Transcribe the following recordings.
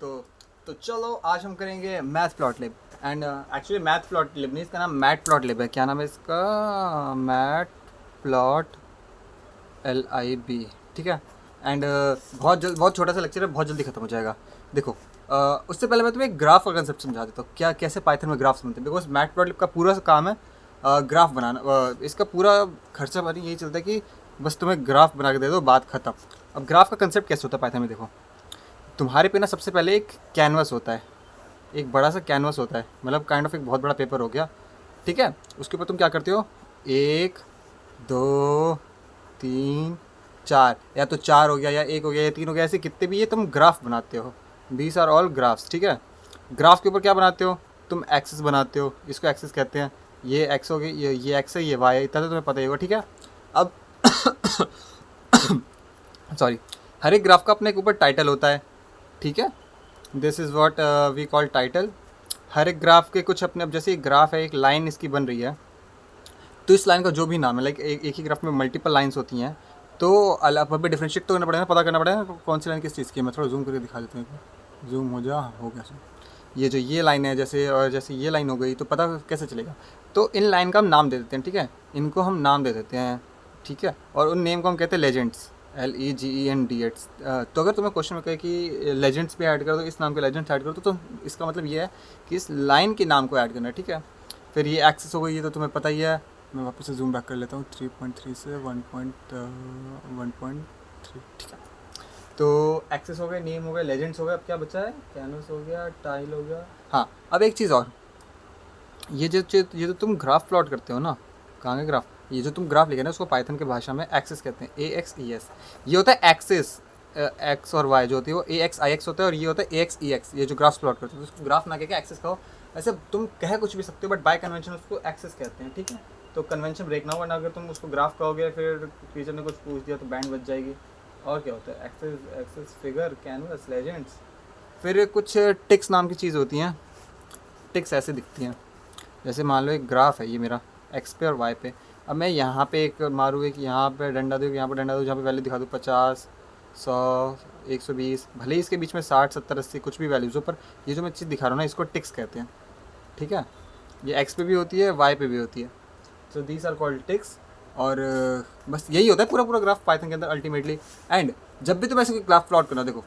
तो तो चलो आज हम करेंगे math plot lib and actually math plot lib नहीं, इसका नाम मैट प्लॉट लिब है। क्या नाम है इसका? Mat plot LIB। ठीक है। एंड बहुत छोटा सा लेक्चर है, बहुत जल्दी खत्म हो जाएगा। देखो, उससे पहले मैं तुम्हें एक ग्राफ का कंसेप्ट समझा देता हूँ, क्या कैसे पाइथन में ग्राफ्स बनते हैं। बिकॉज मैट प्लॉट लिब का पूरा सा काम है ग्राफ बनाना। इसका पूरा खर्चा पानी यही चलता है कि बस तुम्हें ग्राफ बना के दे दो, बात खत्म। अब ग्राफ का कंसेप्ट कैसे होता है पाइथन में, देखो। तुम्हारे पे ना सबसे पहले एक कैनवस होता है, एक बड़ा सा कैनवस होता है, मतलब काइंड ऑफ एक बहुत बड़ा पेपर हो गया। ठीक है। उसके ऊपर तुम क्या करते हो, एक, दो, तीन, चार, या तो चार हो गया या एक हो गया या तीन हो गया, ऐसे कितने भी ये तुम ग्राफ बनाते हो। These are all graphs. ठीक है। ग्राफ के ऊपर क्या बनाते हो तुम? एक्सिस बनाते हो, इसको एक्सिस कहते हैं। ये एक्स हो गई, ये एक्स है, ये वाई है, इतना तो तुम्हें पता ही होगा। ठीक है। अब सॉरी, हर एक ग्राफ का अपने एक ऊपर टाइटल होता है। ठीक है। This is what we call title. हर एक ग्राफ के कुछ अपने, अब जैसे एक ग्राफ है, एक लाइन इसकी बन रही है, तो इस लाइन का जो भी नाम है, लाइक एक ही ग्राफ में मल्टीपल लाइंस होती हैं, तो अलग पर भी डिफ्रेंशिएट तो करना पड़ेगा, पता करना पड़ेगा कौन सी लाइन किस चीज़ की है। मैं थोड़ा जूम करके दिखा देता हूँ। जूम हो जा, हो गया सर। ये जो ये लाइन है, जैसे और जैसे ये लाइन हो गई, तो पता कैसे चलेगा? तो इन लाइन का हम नाम दे देते हैं। ठीक है। इनको हम नाम दे देते हैं। ठीक है। और उन नेम को हम कहते हैं लेजेंड्स, LEGENDS। तो अगर तुम्हें क्वेश्चन में कहे कि लेजेंड्स भी ऐड कर दो, इस नाम के लेजेंड्स ऐड कर दो, तो इसका मतलब ये है कि इस लाइन के नाम को ऐड करना है। ठीक है। फिर ये एक्सेस हो गई, ये तो तुम्हें पता ही है। मैं वापस से जूम बैक कर लेता हूँ 3.3 से 1.3। ठीक है। तो एक्सेस हो गए, नेम हो गए, लेजेंड्स हो गए। अब क्या बचा है? कैनवस हो गया, टाइल हो गया। हाँ, अब एक चीज़ और, ये जो तुम ग्राफ प्लॉट करते हो ना, कहाँ के ग्राफ, ये जो तुम ग्राफ लिखे ना, उसको पाइथन की भाषा में एक्सेस कहते हैं, AXES। ये होता है एक्सेस, एक्स और वाई जो होती है वो AXIX होता है, और ये होता है AXEX। ये जो ग्राफ प्लॉट करते हो, तो उसको ग्राफ ना कह के एक्सेस कहो। वैसे तुम कह कुछ भी सकते हो, बट बाय कन्वेंशन उसको एक्सेस कहते हैं। ठीक है। तो कन्वेंशन ब्रेक ना हो, वरना अगर तुम उसको ग्राफ कहोगे, फिर टीचर ने कुछ पूछ दिया तो बैंड बच जाएगी। और क्या होता है? Axes, axes, figure, canvas, legends. फिर कुछ टिक्स नाम की चीज़ होती हैं। टिक्स ऐसे दिखती हैं, जैसे मान लो एक ग्राफ है ये मेरा, एक्स पे और वाई पे। अब मैं यहाँ पे एक मारूँ, एक यहाँ पे डंडा दूँ, यहाँ पे डंडा दूँ, जहाँ पे वैल्यू दिखा दूँ 50, 100, 120, भले ही इसके बीच में 60, 70, 80 कुछ भी वैल्यूज़ हो, पर ये जो मैं चीज़ दिखा रहा हूँ ना, इसको टिक्स कहते हैं। ठीक है। ये एक्स पे भी होती है, वाई पे भी होती है। So these are called ticks. और बस यही होता है पूरा पूरा ग्राफ पाइथन के अंदर अल्टीमेटली। एंड जब भी तुम ऐसे ग्राफ प्लॉट करना, देखो,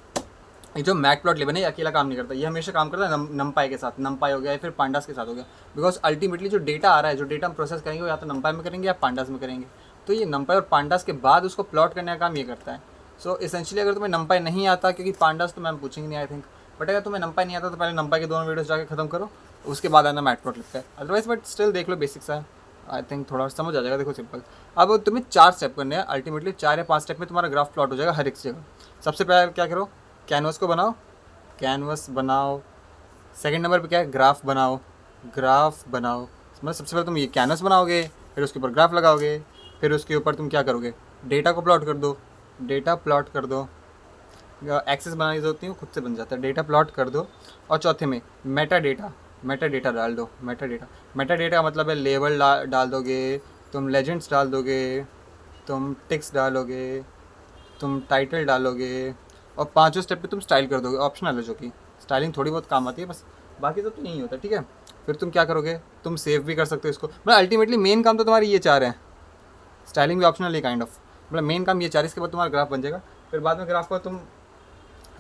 ये जो मैट प्लॉट लेबल है, ये अकेला काम नहीं करता, ये हमेशा काम करता है नमपाई के साथ। नमपाई हो गया या फिर पांडास के साथ हो गया। बिकॉज अल्टीमेटली जो डेटा आ रहा है, जो डेटा हम प्रोसेस करेंगे, वो या तो नमपाई में करेंगे या पांडास में करेंगे। तो ये नमपाई और पांडास के बाद उसको प्लॉट करने का काम ये करता है। सो इसेंशियली अगर तुम्हें नमपाई नहीं आता, क्योंकि पांडास तो मैम पूछेंगे नहीं आई थिंक, बट अगर तुम्हें नमपाई नहीं आता तो पहले नमपाई के दोनों वीडियोस जाकर खत्म करो, उसके बाद आना मैट प्लॉट लिखता है। अदरवाइज बट स्टिल देख लो, बेसिक्स है, आई थिंक थोड़ा समझ आ जाएगा। देखो सिंपल। अब तुम्हें 4 स्टेप करने हैं, अल्टीमेटली 4 या 5 स्टेप में तुम्हारा ग्राफ प्लॉट हो जाएगा हर एक जगह। सबसे पहले क्या करो, कैनवस को बनाओ, कैनवस बनाओ। सेकंड नंबर पे क्या है? ग्राफ बनाओ, ग्राफ बनाओ। मतलब सबसे पहले तुम ये कैनवस बनाओगे, फिर उसके ऊपर ग्राफ लगाओगे, फिर उसके ऊपर तुम क्या करोगे? डेटा को प्लॉट कर दो, डेटा प्लॉट कर दो। एक्सेस बनानी होती है, खुद से बन जाता है, डेटा प्लॉट कर दो। और चौथे में मेटा डेटा, मेटा डेटा डाल दो। मेटा डेटा, मेटा डेटा का मतलब है लेबल डाल दोगे, तुम लेजेंड्स डाल दोगे, तुम टेक्स्ट डालोगे, तुम टाइटल डालोगे, और पांचों स्टेप पे तुम स्टाइल कर दोगे। ऑप्शनल है, जो कि स्टाइलिंग थोड़ी बहुत काम आती है बस, बाकी सब तो यही होता है। ठीक है। फिर तुम क्या करोगे? तुम सेव भी कर सकते हो इसको। मतलब अल्टीमेटली मेन काम तो तुम्हारे ये चार हैं, स्टाइलिंग भी ऑप्शनल है काइंड ऑफ। मतलब मेन काम ये चार, इसके बाद तुम्हारा ग्राफ बन जाएगा। फिर बाद में ग्राफ को तुम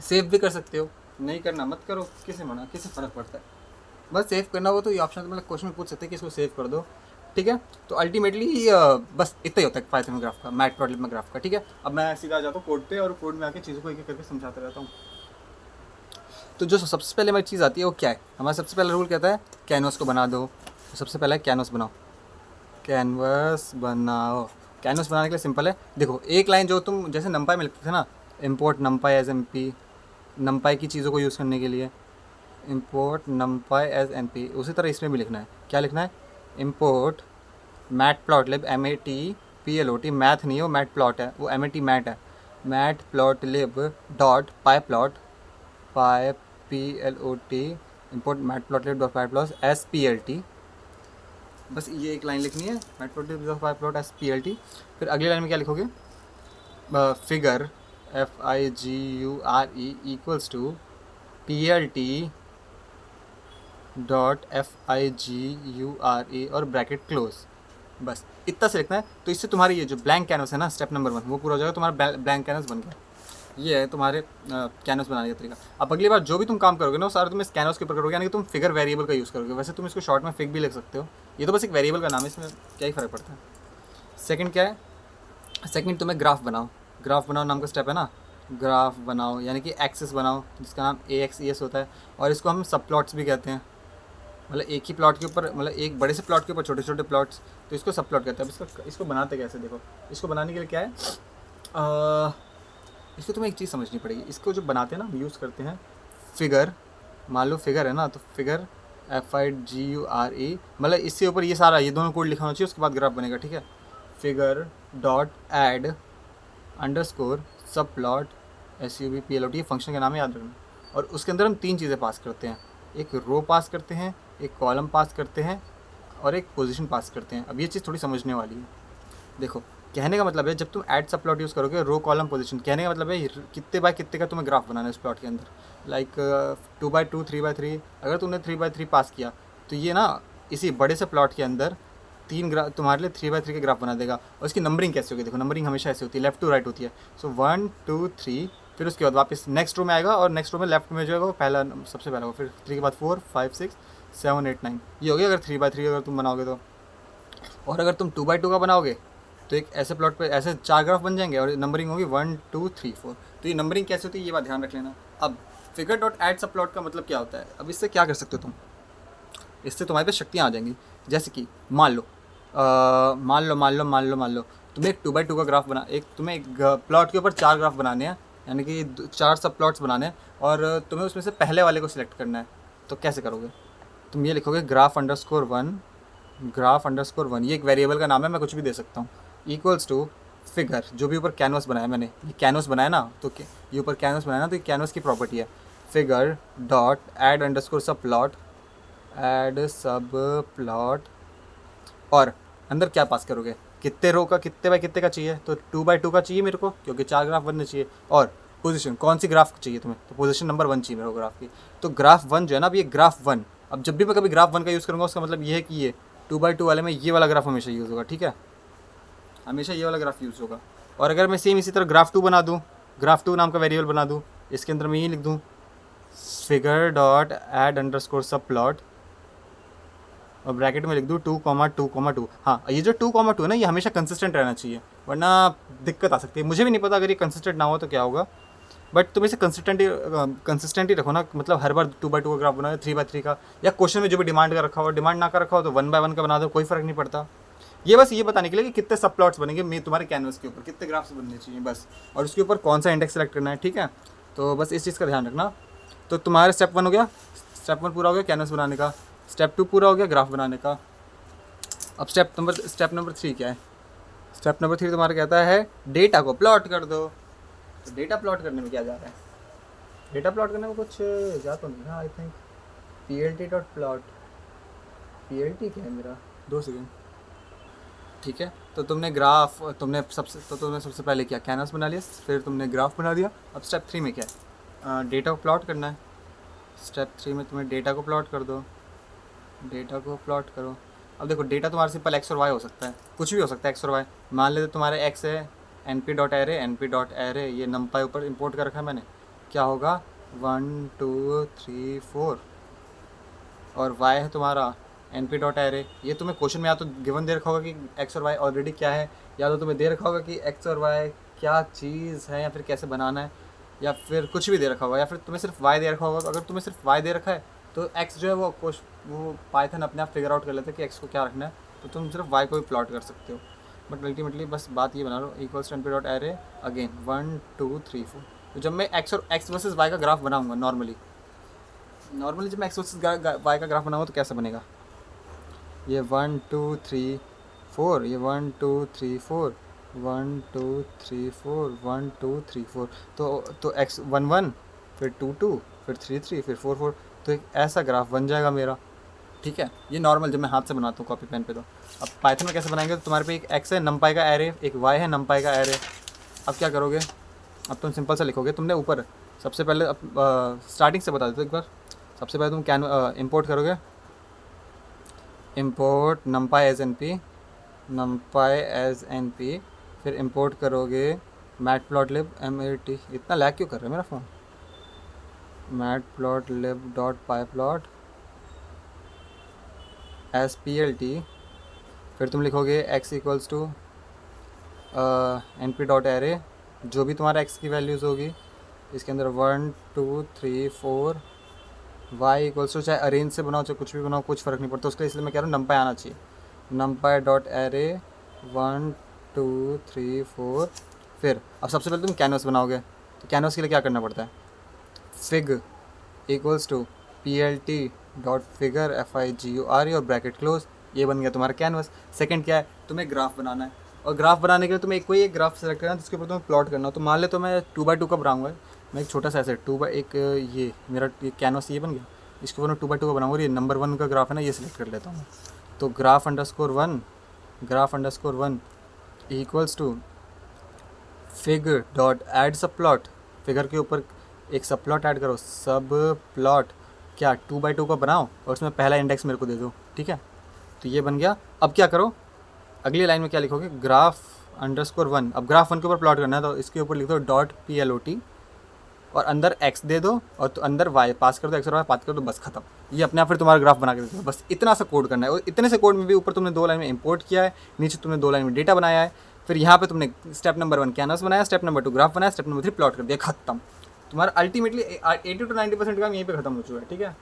सेव भी कर सकते हो, नहीं करना मत करो, किसे मना, किसे फ़र्क पड़ता है। बस सेव करना हो तो ये ऑप्शन, मतलब क्वेश्चन पूछ सकते हैं कि इसको सेव कर दो। ठीक है। तो अल्टीमेटली बस इतना ही होता है पाइथन में ग्राफ का, मैट प्लॉटलिब में ग्राफ का। ठीक है। अब मैं सीधा आ जाता हूँ कोड पे, और कोड में आके चीज़ों को एक एक करके समझाता रहता हूँ। तो जो सबसे पहले हमारी चीज़ आती है वो क्या है? हमारा सबसे पहला रूल कहता है कैनवस को बना दो। तो सबसे पहला है कैनवस बनाओ, कैनवस बनाओ। कैनवस बनाने के लिए सिंपल है, देखो एक लाइन जो तुम जैसे नंपाई में लिखते थे ना, import numpy as MP, numpy की चीज़ों को यूज़ करने के लिए इम्पोर्ट नंपाई एज MP, उसी तरह इसमें भी लिखना है। क्या लिखना है? Import matplotlib, MATPLOT, math नहीं, वो मैट प्लॉट है, वो MAT मैट है। मैट प्लॉटलिब डॉट पाई plot, py PLOT, import matplotlib dot पाई प्लॉट SPLT। बस ये एक लाइन लिखनी है, मैट प्लॉटलिब डॉट पाई प्लॉट SPLT। फिर अगली लाइन में क्या लिखोगे? Figure FIGURE equals to PLT.FIGURE और ब्रैकेट क्लोज, बस इतना से लिखना है। तो इससे तुम्हारी ये जो ब्लैंक कैनवस है ना, स्टेप नंबर 1 वो पूरा हो जाएगा, तुम्हारा ब्लैंक कैनवस बन गया। ये है तुम्हारे कैनवस बनाने का तरीका। अब अगली बार जो भी तुम काम करोगे ना वो सारा तुम इस कैनवस के ऊपर करोगे, यानी कि तुम फिगर वेरिएबल का यूज़ करोगे। वैसे तुम इसको शॉर्ट में फिग भी लिख सकते हो, ये तो बस एक वेरिएबल का नाम है, इसमें क्या ही फ़र्क पड़ता है। सेकंड क्या है, सेकंड तुम्हें ग्राफ बनाओ। ग्राफ बनाओ नाम का स्टेप है ना, ग्राफ बनाओ यानी कि एक्सेस बनाओ जिसका नाम AXES होता है, और इसको हम सब प्लॉट्स भी कहते हैं। मतलब एक ही प्लॉट के ऊपर, मतलब एक बड़े से प्लॉट के ऊपर छोटे छोटे प्लॉट्स, तो इसको सब प्लॉट कहते हैं। अब इसको बनाते कैसे, देखो इसको बनाने के लिए क्या है, इसको तुम्हें एक चीज़ समझनी पड़ेगी। इसको जो बनाते हैं ना, हम यूज़ करते हैं फिगर। मान लो फिगर है ना, तो फिगर FIGURE, मतलब इससे ऊपर ये सारा ये दोनों कोड लिखा होना चाहिए, उसके बाद ग्राफ बनेगा, ठीक है। फिगर डॉट ऐड अंडरस्कोर सब प्लॉट SUBPLOT, ये फंक्शन का नाम है, याद रखना। और उसके अंदर हम 3 चीज़ें पास करते हैं, एक रो पास करते हैं, एक कॉलम पास करते हैं, और एक पोजीशन पास करते हैं। अब ये चीज़ थोड़ी समझने वाली है। देखो कहने का मतलब है, जब तुम ऐड सब प्लॉट यूज़ करोगे, रो कॉलम पोजीशन, कहने का मतलब है कितने बाय कितने का तुम्हें ग्राफ बनाना है उस प्लॉट के अंदर। लाइक 2x2 3x3, अगर तुमने 3x3 पास किया तो ये ना इसी बड़े से प्लॉट के अंदर 3 ग्राफ तुम्हारे लिए 3x3 के ग्राफ बना देगा। और इसकी नंबरिंग कैसे होगी, देखो नंबरिंग हमेशा ऐसे होती है, लेफ्ट टू राइट होती है। सो 1 2 3, फिर उसके बाद वापस नेक्स्ट रो में आएगा, और नेक्स्ट रो में लेफ्ट में जो है वो पहला सबसे पहला होगा, फिर 3 के बाद 4 5 6 7 8 9, ये हो गया अगर 3x3 अगर तुम बनाओगे तो। और अगर तुम 2x2 का बनाओगे तो एक ऐसे प्लॉट पे ऐसे 4 ग्राफ बन जाएंगे, और नंबरिंग होगी 1 2 3 4। तो ये नंबरिंग कैसे होती है ये बात ध्यान रख लेना। अब फिगर डॉट ऐड सब प्लॉट का मतलब क्या होता है, अब इससे क्या कर सकते हो तुम, इससे तुम्हारे पास शक्तियाँ आ जाएंगी। जैसे कि मान लो तुम्हें एक 2x2 का ग्राफ बना, तुम्हें एक प्लॉट के ऊपर 4 ग्राफ बनाने हैं, यानी कि 4 सब प्लॉट्स बनाने हैं, और तुम्हें उसमें से पहले वाले को सिलेक्ट करना है। तो कैसे करोगे, तुम ये लिखोगे ग्राफ अंडरस्कोर वन, ये एक वेरिएबल का नाम है, मैं कुछ भी दे सकता हूँ, इक्वल्स टू फिगर, जो भी ऊपर कैनवस बनाया मैंने, ये कैनवस बनाया ना, तो ये ऊपर कैनवस बनाया ना, तो ये कैनवस की प्रॉपर्टी है, फिगर डॉट ऐड अंडरस्कोर सब प्लॉट, ऐड सब प्लॉट, और अंदर क्या पास करोगे, कितने रो का कितने बाय कितने का चाहिए, तो 2x2 का चाहिए मेरे को, क्योंकि 4 ग्राफ बनने चाहिए। और पोजीशन कौन सी ग्राफ चाहिए तुम्हें, तो पोजीशन नंबर 1 चाहिए मेरे को ग्राफ की। तो ग्राफ 1 जो है ना, अब ये ग्राफ 1, अब जब भी मैं कभी ग्राफ 1 का यूज़ करूँगा उसका मतलब ये है कि ये 2x2 वाले में ये वाला ग्राफ हमेशा यूज़ होगा, ठीक है, हमेशा ये वाला ग्राफ यूज़ होगा। और अगर मैं सेम इसी तरह ग्राफ 2 बना दूँ, ग्राफ 2 नाम का वेरिएबल बना दूँ, इसके अंदर मैं ये लिख दूँ फिगर डॉट ऐड अंडरस्कोर सब प्लॉट, और ब्रैकेट में लिख दूँ 2,2,2। हाँ, ये जो 2,2 है ना, ये हमेशा कंसिस्टेंट रहना चाहिए, वरना दिक्कत आ सकती है। मुझे भी नहीं पता अगर ये कंसिस्टेंट ना हो तो क्या होगा, बट तुम इसे कंसिस्टेंट ही रखो ना, मतलब हर बार 2x2 का ग्राफ बनाओ, 3x3 का, या क्वेश्चन में जो भी डिमांड का रखा हो, डिमांड ना का रखा हो तो 1x1 का बना दो, कोई फ़र्क नहीं पड़ता। ये बस ये बताने के लिए कि कितने सब प्लॉट्स बनेंगे तुम्हारे कैनवस के ऊपर, कितने ग्राफ्स बनने चाहिए बस, और उसके ऊपर कौन सा इंडेक्स सेलेक्ट करना है, ठीक है। तो बस इस चीज़ का ध्यान रखना। तो तुम्हारा स्टेप 1 हो गया, स्टेप 1 पूरा हो गया कैनवस बनाने का, स्टेप 2 पूरा हो गया ग्राफ बनाने का। अब स्टेप नंबर 3 क्या है, स्टेप नंबर 3 तुम्हारा कहता है डेटा को प्लॉट कर दो। तो डेटा प्लॉट करने में क्या जा रहा है, डेटा प्लॉट करने में कुछ जा तो नहीं ना, आई थिंक PLT.plot, PLT क्या है मेरा, 2 सेकेंड, ठीक है। तो तुमने सबसे पहले क्या, कैनवस बना लिया, फिर तुमने ग्राफ बना दिया। अब स्टेप 3 में क्या है, डेटा को प्लॉट करना है। स्टेप 3 में तुम्हें डेटा को प्लॉट कर दो, डेटा को प्लॉट करो। अब देखो डेटा तुम्हारा सिंपल एक्स और वाई हो सकता है, कुछ भी हो सकता है एक्स और वाई। मान लेते तुम्हारे एक्स है np.array, ये नंपाई ऊपर इंपोर्ट कर रखा है मैंने, क्या होगा 1 2 3 4, और y है तुम्हारा np.array, ये तुम्हें क्वेश्चन में या तो गिवन दे रखा होगा कि x और y ऑलरेडी क्या है, या तो तुम्हें दे रखा होगा कि x और y क्या चीज़ है, या फिर कैसे बनाना है, या फिर कुछ भी दे रखा होगा, या फिर तुम्हें सिर्फ y दे रखा होगा। तो अगर तुम्हें सिर्फ y दे रखा है तो x जो है वो पाइथन अपने आप फिगर आउट कर लेता है कि x को क्या रखना है, तो तुम सिर्फ y को भी प्लॉट कर सकते हो। बट अल्टीमेटली बस बात ये बना लो, इक्वल्स np.array अगेन 1 2 3 4। तो जब मैं x वर्सेस y का ग्राफ बनाऊंगा, नॉर्मली जब मैं x वर्सेस y का ग्राफ बनाऊंगा तो कैसा बनेगा, ये 1 2 3 4, ये 1 2 3 4, 1 2 3 4, 1 2 3 4, तो x 1 1, फिर 2 2, फिर 3 3, फिर 4 4, तो एक ऐसा ग्राफ बन जाएगा मेरा, ठीक है। ये नॉर्मल जब मैं हाथ से बनाता हूँ कॉपी पेन पे। तो अब पाइथन में कैसे बनाएंगे, तो तुम्हारे पे एक x है नंपाई का एरे, एक y है नंपाई का एरे। अब क्या करोगे, अब तुम सिंपल सा लिखोगे, तुमने ऊपर सबसे पहले स्टार्टिंग से बता देते एक बार। सबसे पहले तुम कैन इंपोर्ट करोगे, import numpy as N P, numpy as N P, फिर इंपोर्ट करोगे मैटप्लॉटलिब MAT। इतना लैग क्यों कर रहा है मेरा phone? Matplotlib dot pyplot SPLT, फिर तुम लिखोगे x equals to np dot array, जो भी तुम्हारा x की वैल्यूज़ होगी इसके अंदर 1 2 3 4, y इक्वल्स टू, चाहे अरेंज से बनाओ चाहे कुछ भी बनाओ कुछ फ़र्क नहीं पड़ता उसका, इसलिए मैं कह रहा हूँ नंपाई आना चाहिए। नंपाई डॉट एरे 1 2 3 4। फिर अब सबसे पहले तुम कैनवस बनाओगे, तो कैनवस के लिए क्या करना पड़ता है? Fig equals to PLT dot figure FIGUR और ब्रैकेट क्लोज, ये बन गया तुम्हारा कैनवस। सेकंड क्या है? तुम्हें ग्राफ बनाना है, और ग्राफ बनाने के लिए तुम्हें कोई एक ग्राफ सेलेक्ट करना है जिसके ऊपर तुम्हें प्लॉट करना हो। तो मान ले तो मैं 2x2 का बनाऊंगा, मैं एक छोटा सा ऐसे ये मेरा ये कैनवस ये बन गया, इसके ऊपर मैं 2x2 का बनाऊंगा। ये नंबर 1 का ग्राफ है ना, ये सिलेक्ट कर लेता हूँ। तो graph one equals to fig dot add सब प्लॉट, फिगर के ऊपर एक सब प्लॉट ऐड करो, सब प्लॉट क्या 2x2 का बनाओ और उसमें पहला इंडेक्स मेरे को दे दो, ठीक है। तो ये बन गया। अब क्या करो, अगली लाइन में क्या लिखोगे? ग्राफ_1। अब ग्राफ 1 के ऊपर प्लॉट करना है तो इसके ऊपर लिख दो डॉट PLOT और अंदर x दे दो और तो अंदर y पास कर दो, x और y पास कर दो, बस खत्म। ये अपने आप फिर तुम्हारा ग्राफ बना के देते हो। बस इतना सा कोड करना है, और इतने से कोड में भी ऊपर तुमने 2 लाइन में इंपोर्ट किया है, नीचे तुमने 2 लाइन में डेटा बनाया है, फिर यहाँ पे तुमने स्टेप नंबर 1 कैनवस बनाया, स्टेप नंबर 2 ग्राफ बनाया, स्टेप नंबर 3 प्लॉट कर दिया, खत्म। तुम्हारा अल्टीमेटली 80 to 90% काम यहीं पे खत्म हो चुका है, ठीक है।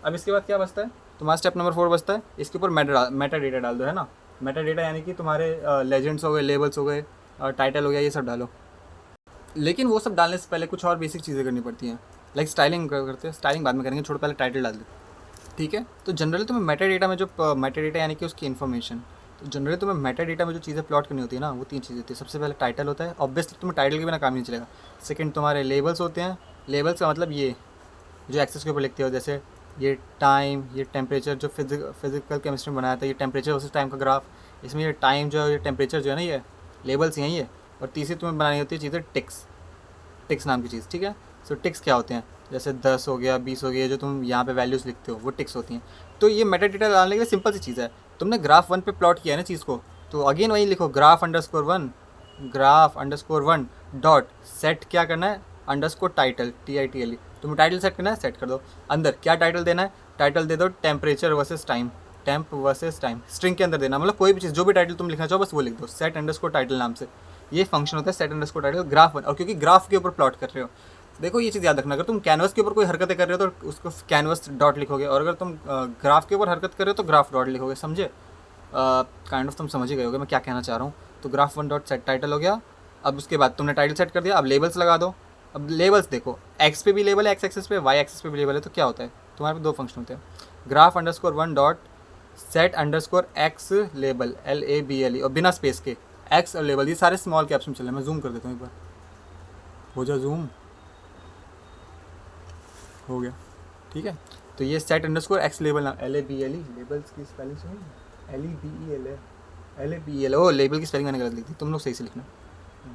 अब इसके बाद क्या बचता है? तुम्हारा स्टेप नंबर 4 बचता है, इसके ऊपर मेटा डेटा डाल दो, है ना। मेटा डेटा यानी कि तुम्हारे लेजेंड्स हो गए, लेबल्स हो गए, टाइटल हो गया, ये सब डालो। लेकिन वो सब डालने से पहले कुछ और बेसिक चीज़ें करनी पड़ती हैं, लाइक स्टाइलिंग करते हैं, स्टाइलिंग बाद में करेंगे, छोड़ो पहले टाइटल डाल दे, ठीक है। तो जनरली तुम्हें मेटा डेटा में जो मेटा डेटा यानी कि उसकी इन्फॉर्मेशन, तो जनरली तुम्हें मेटा डेटा में जो चीज़ें प्लॉट करनी होती है ना, वो 3 चीज़ें होती है। सबसे पहले टाइटल होता है, ऑब्वियसली तुम्हें टाइटल के बिना काम नहीं चलेगा। सेकंड तुम्हारे लेबल्स होते हैं, लेबल्स का मतलब ये जो एक्सेस के ऊपर लिखते हो, जैसे ये टाइम, ये टेम्परेचर, जो फिजिकल केमिस्ट्री में बनाया था, ये टेम्परेचर वर्सेस टाइम का ग्राफ, इसमें ये टाइम जो है, ये टेम्परेचर जो है ना, ये लेबल्स यही है। और तीसरी तुम्हें बनानी होती है चीज़ें टिक्स, टिक्स नाम की चीज़, ठीक है। सो टिक्स क्या होते हैं? जैसे 10 हो गया, 20 हो गया, जो तुम यहाँ पे वैल्यूज़ लिखते हो वो टिक्स होती हैं। तो ये मेटा डेटा डालने के लिए सिंपल सी चीज़ है। तुमने ग्राफ 1 पे प्लॉट किया है ना चीज़ को, तो अगेन वही लिखो ग्राफ_1 डॉट सेट, क्या करना है? Underscore title, TITLE। तुम्हें टाइटल सेट करना है, सेट कर दो। अंदर क्या टाइटल देना है? टाइटल दे दो temperature versus time, temp versus time, string के अंदर देना, मतलब कोई भी चीज़, जो भी टाइटल तुम लिखना चाहो बस वो लिख दो, सेट अंडरस्कोर टाइटल नाम से। ये फंक्शन होता है सेट अंडरस्कोर टाइटल ग्राफ 1। और क्योंकि ग्राफ के ऊपर प्लॉट कर रहे हो, देखो ये चीज़ याद रखना, अगर तुम कैनवस के ऊपर कोई हरकतें कर रहे हो तो उसको कैनवस डॉट लिखोगे, और अगर तुम ग्राफ के ऊपर हरकत कर रहे हो तो ग्राफ डॉट लिखोगे, समझे? काइंड ऑफ तुम समझ ही गए होगे मैं क्या कहना चाह रहा हूँ। तो ग्राफ 1 डॉट सेट टाइटल हो गया। अब उसके बाद तुमने टाइटल सेट कर दिया, अब लेबल्स लगा दो। अब लेबल्स देखो, एक्स पे भी लेबल है, एक्स एक्सेस पे, वाई एक्सेस पे भी लेबल है, तो क्या होता है? तुम्हारे पे 2 फंक्शन होते हैं, graph one dot set underscore X label, LABLE, और बिना स्पेस के एक्स और लेबल, ये सारे स्मॉल कैप्स में चल रहे हैं। मैं जूम कर देता हूँ एक बार, हो जा जूम, हो गया, ठीक है। तो ये सेट अंडरस्कोर एक्स लेबल नाम, LABLE, लेबल्स की स्पेलिंग सुनी, LEBEL, ओ लेबल की स्पेलिंग मैंने गलत लिख दी, तुम लोग सही से लिखना।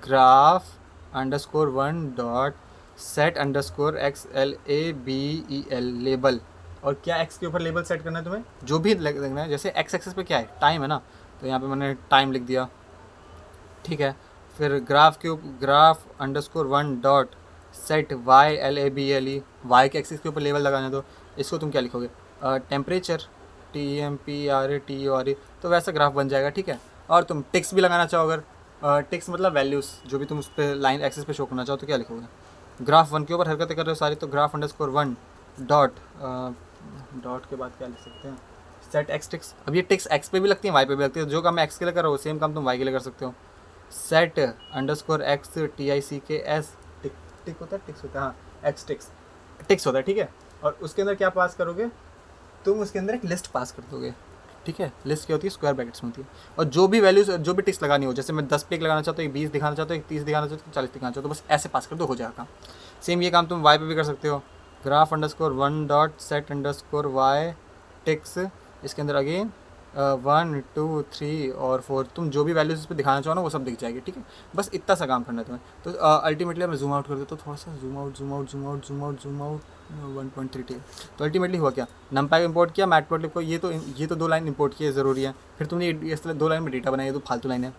Graph one dot set underscore X LABEL label. और क्या एक्स के ऊपर लेबल सेट करना है तुम्हें? जो भी लगना है, जैसे एक्स एक्सेस पे क्या है? टाइम है ना, तो यहाँ पे मैंने टाइम लिख दिया, ठीक है। फिर graph one dot set Y LABLE, Y के एक्सिस के ऊपर लेवल लगाना, तो इसको तुम क्या लिखोगे? टेम्परेचर, TEMPERATURE, तो वैसा ग्राफ बन जाएगा, ठीक है। और तुम टिक्स भी लगाना चाहो, अगर टिक्स मतलब वैल्यूज़ जो भी तुम उस पर लाइन एक्सेस पे शो करना चाहो, तो क्या लिखोगे? ग्राफ 1 के ऊपर हरकतें कर रहे हो सारी, तो ग्राफ_1 डॉट डॉट के बाद क्या लिख सकते हैं? Set x ticks. अब ये टिक्स एक्स पे भी लगती है, वाई पे भी लगती है, जो काम एक्स के लिए कर रहे हो सेम काम तुम वाई के लिए कर सकते हो। सेट अंडरस्कोर एक्स TICKS, टिक टिक होता है, टिक्स होता है, हाँ एक्स टिक्स, टिक्स होता है, ठीक है। और उसके अंदर क्या पास करोगे? तुम उसके अंदर एक लिस्ट पास कर दोगे, ठीक है। लिस्ट क्या होती है? स्क्वायर ब्रैकेट्स में होती है। और जो भी वैल्यूज, जो भी टिक्स लगानी हो, जैसे मैं 10 पे एक लगाना चाहता हूँ, एक 20 दिखाना चाहता हूँ, एक 30 दिखाना चाहता हूँ, 40 दिखाना चाहता हूँ, तो बस ऐसे पास कर दो, हो जाएगा। सेम ये काम तुम वाई पे भी कर सकते हो, graph one dot set underscore Y ticks, इसके अंदर अगेन 1 2 3 और 4, तुम जो भी वैल्यूज इस पर दिखाना चाहो ना वो सब दिख जाएगी, ठीक है। बस इतना सा काम करना है तुम्हें। तो अल्टीमेटली मैं जूम आउट कर देता हूँ थोड़ा सा, zoom out zoom out zoom out zoom out zoom out 1.3 ठीक है। तो अल्टीमेटली हुआ क्या, नमपैक इंपोर्ट किया, मैटप्लॉटलिब को, ये तो 2 लाइन इंपोर्ट की है, ज़रूरी है। फिर तुमने इस 2 लाइन में डेटा बनाया, ये तो फालतू लाइन है।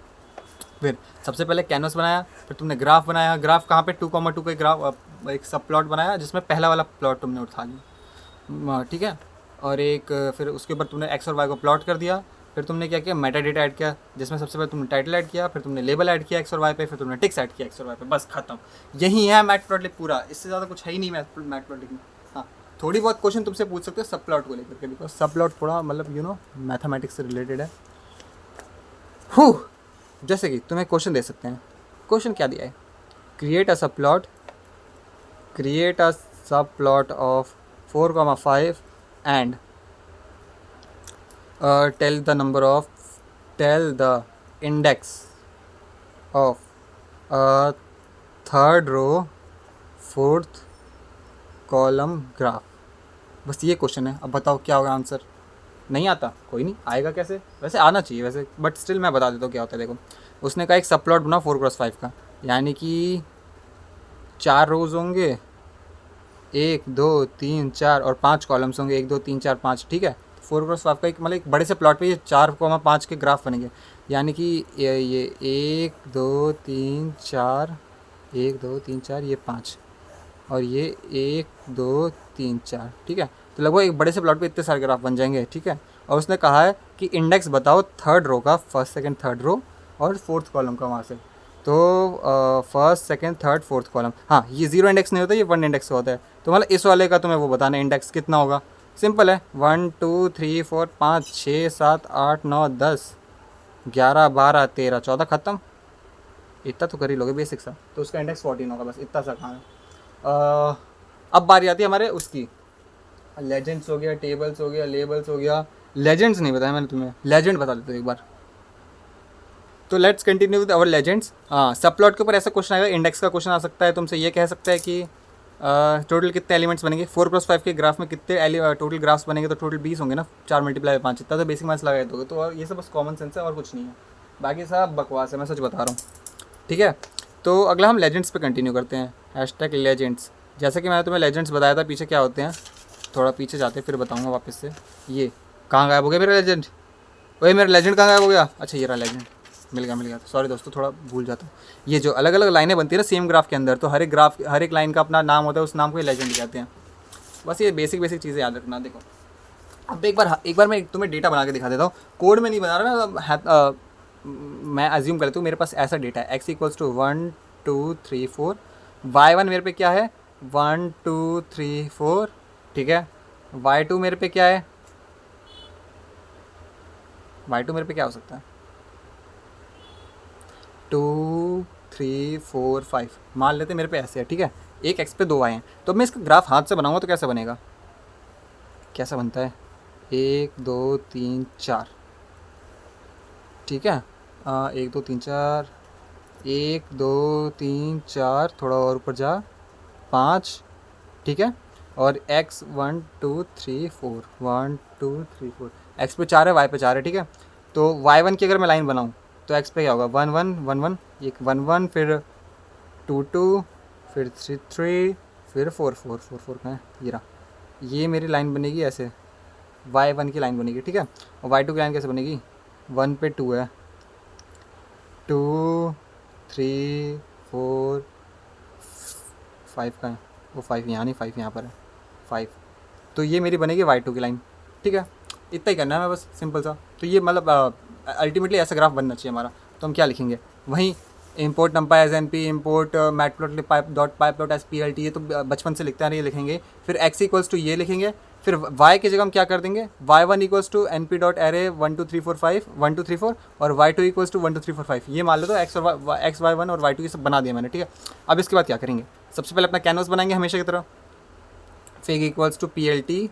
फिर सबसे पहले कैनवस बनाया, फिर तुमने ग्राफ बनाया, ग्राफ कहाँ पे 2,2 का ग्राफ, एक सब प्लॉट बनाया जिसमें पहला वाला प्लॉट तुमने उठा लिया, ठीक है। और एक फिर उसके ऊपर तुमने एक्स और वाई को प्लॉट कर दिया। फिर तुमने क्या किया, मेटा डेटा ऐड किया, जिसमें सबसे पहले तुमने टाइटल ऐड किया, फिर तुमने लेबल ऐड किया एक्स और वाई पे, फिर तुमने टिक्स ऐड किया एक्स और वाई पे, बस खत्म। यही है मैटप्लॉटलिब पूरा, इससे ज़्यादा कुछ है ही नहीं मैटप्लॉटलिब में। हाँ, थोड़ी बहुत क्वेश्चन तुमसे पूछ सकते हो सब प्लॉट को लेकर के, बिकॉज सब प्लॉट थोड़ा मतलब मैथमेटिक्स से रिलेटेड है। जैसे कि तुम्हें क्वेश्चन दे सकते हैं, क्वेश्चन क्या दिया है, create a sub plot of 4,5 and tell the index of third row fourth column graph. बस ये क्वेश्चन है। अब बताओ क्या होगा आंसर। नहीं आता, कोई नहीं, आएगा कैसे, वैसे आना चाहिए वैसे, बट स्टिल मैं बता देता हूँ क्या होता है। देखो, उसने कहा एक सब प्लॉट बना 4x5 का, यानी कि 4 रोज़ होंगे, 1 2 3 4 और 5 कॉलम्स होंगे, 1 2 3 4 5, ठीक है। 4x5 का एक मतलब एक बड़े से प्लॉट पे ये 4,5 के ग्राफ बनेंगे, यानी कि ये 1 2 3 4 1 2 3 4 ये 5 और ये 1 2 3 4, ठीक है। तो लगभग एक बड़े से प्लॉट पे इतने सारे ग्राफ बन जाएंगे, ठीक है। और उसने कहा है कि इंडेक्स बताओ थर्ड रो का, फर्स्ट सेकंड थर्ड रो और फोर्थ कॉलम का वहाँ से। तो first second third fourth column, हाँ ये 0 इंडेक्स नहीं होता, ये 1 इंडेक्स होता है। तो मतलब इस वाले का तुम्हें वो बताना है इंडेक्स कितना होगा। सिंपल है, 1 2 3 4 5 6 7 8 9 10 11 12 13 14, ख़त्म। इतना तो कर ही लोगे बेसिक सा। तो उसका इंडेक्स 14 होगा, बस इतना सा काम है। अब बारी आती है हमारे उसकी, लेजेंड्स हो गया, टेबल्स हो गया, लेबल्स हो गया। लेजेंड्स नहीं बताया मैंने तुम्हें, लेजेंड बता देता हूँ एक बार। तो let's continue with our legends. हाँ, सब प्लॉट के ऊपर ऐसा क्वेश्चन आएगा, इंडेक्स का क्वेश्चन आ सकता है, तुमसे ये कह सकता है कि टोटल कितने एलिमेंट्स बनेंगे, 4x5 के ग्राफ में कितने टोटल ग्राफ्स बनेंगे, तो टोटल 20 होंगे ना, 4 × 5, इतना तो बेसिक मैथ्स लगा दोगे। तो और ये सब बस कॉमन सेंस है और कुछ नहीं है, बाकी सब बकवास है, मैं सच बता रहा हूँ, ठीक है। तो अगला हम लेजेंड्स पे कंटिन्यू करते हैं, #लेजेंड्स। जैसे कि मैंने तुम्हें लेजेंड्स बताया था पीछे क्या होते हैं, थोड़ा पीछे जाते फिर बताऊंगा वापस से। ये कहाँ गायब हो गया मेरा लेजेंड, वही मेरा लेजेंड कहाँ गायब हो गया, अच्छा ये रहा लेजेंड, मिल गया। सॉरी दोस्तों, थोड़ा भूल जाता हूँ। ये जो अलग अलग लाइनें बनती है ना सेम ग्राफ के अंदर, तो हर एक लाइन का अपना नाम होता है, उस नाम को लेजेंड कहते हैं। बस ये बेसिक चीज़ें याद रखना। देखो अब एक बार मैं तुम्हें डेटा बना के दिखा देता हूँ, कोड में नहीं बना रहा मैं, मैं अज्यूम कर लेता हूँ मेरे पास ऐसा डेटा है, x = 1 2 3 4, y1 मेरे पे क्या है 1 2 3 4, ठीक है। y2 मेरे पे क्या है, y2 मेरे पे क्या हो सकता है 2 3 4 5, मान लेते मेरे पे ऐसे है, ठीक है। एक x पे 2 y हैं, तो मैं इसका ग्राफ हाथ से बनाऊंगा तो कैसा बनेगा, कैसा बनता है 1 2 3 4, ठीक है। 1 2 3 4 1 2 3 4, थोड़ा और ऊपर जा 5, ठीक है। और x 1 2 3 4 1 2 3 4, x पे 4 है, y पे 4 है, ठीक है। तो y1 की अगर मैं लाइन बनाऊँ तो x पे क्या होगा 1 1 1 1, एक 1 1, फिर 2 2, फिर 3 3, फिर 4 4 4 4 कहाँ है, ये रहा। ये मेरी लाइन बनेगी ऐसे, y1 की लाइन बनेगी, ठीक है। और y2 की लाइन कैसे बनेगी, 1 पे 2 है, 2 3 4 5 का है, वो 5 यहाँ नहीं, 5 यहाँ पर है, 5। तो ये मेरी बनेगी y2 की लाइन, ठीक है। इतना ही करना है मैं, बस सिंपल सा। तो ये मतलब अल्टीमेटली ऐसा ग्राफ बनना चाहिए हमारा। तो हम क्या लिखेंगे, वहीं import numpy as np, import matplotlib as plt, ये तो बचपन से लिखते हैं, ये लिखेंगे। फिर x = ये लिखेंगे, फिर y की जगह हम क्या कर देंगे, y1 = np.array 1 2 3 4 5 1 2 3 4 और y2 = 1 2 3 4 5। ये मान लो तो x y1 और y2 ये सब बना दिया मैंने, ठीक है। अब इसके बाद क्या करेंगे, सबसे पहले अपना कैनवस बनाएंगे हमेशा की तरह, fig = plt,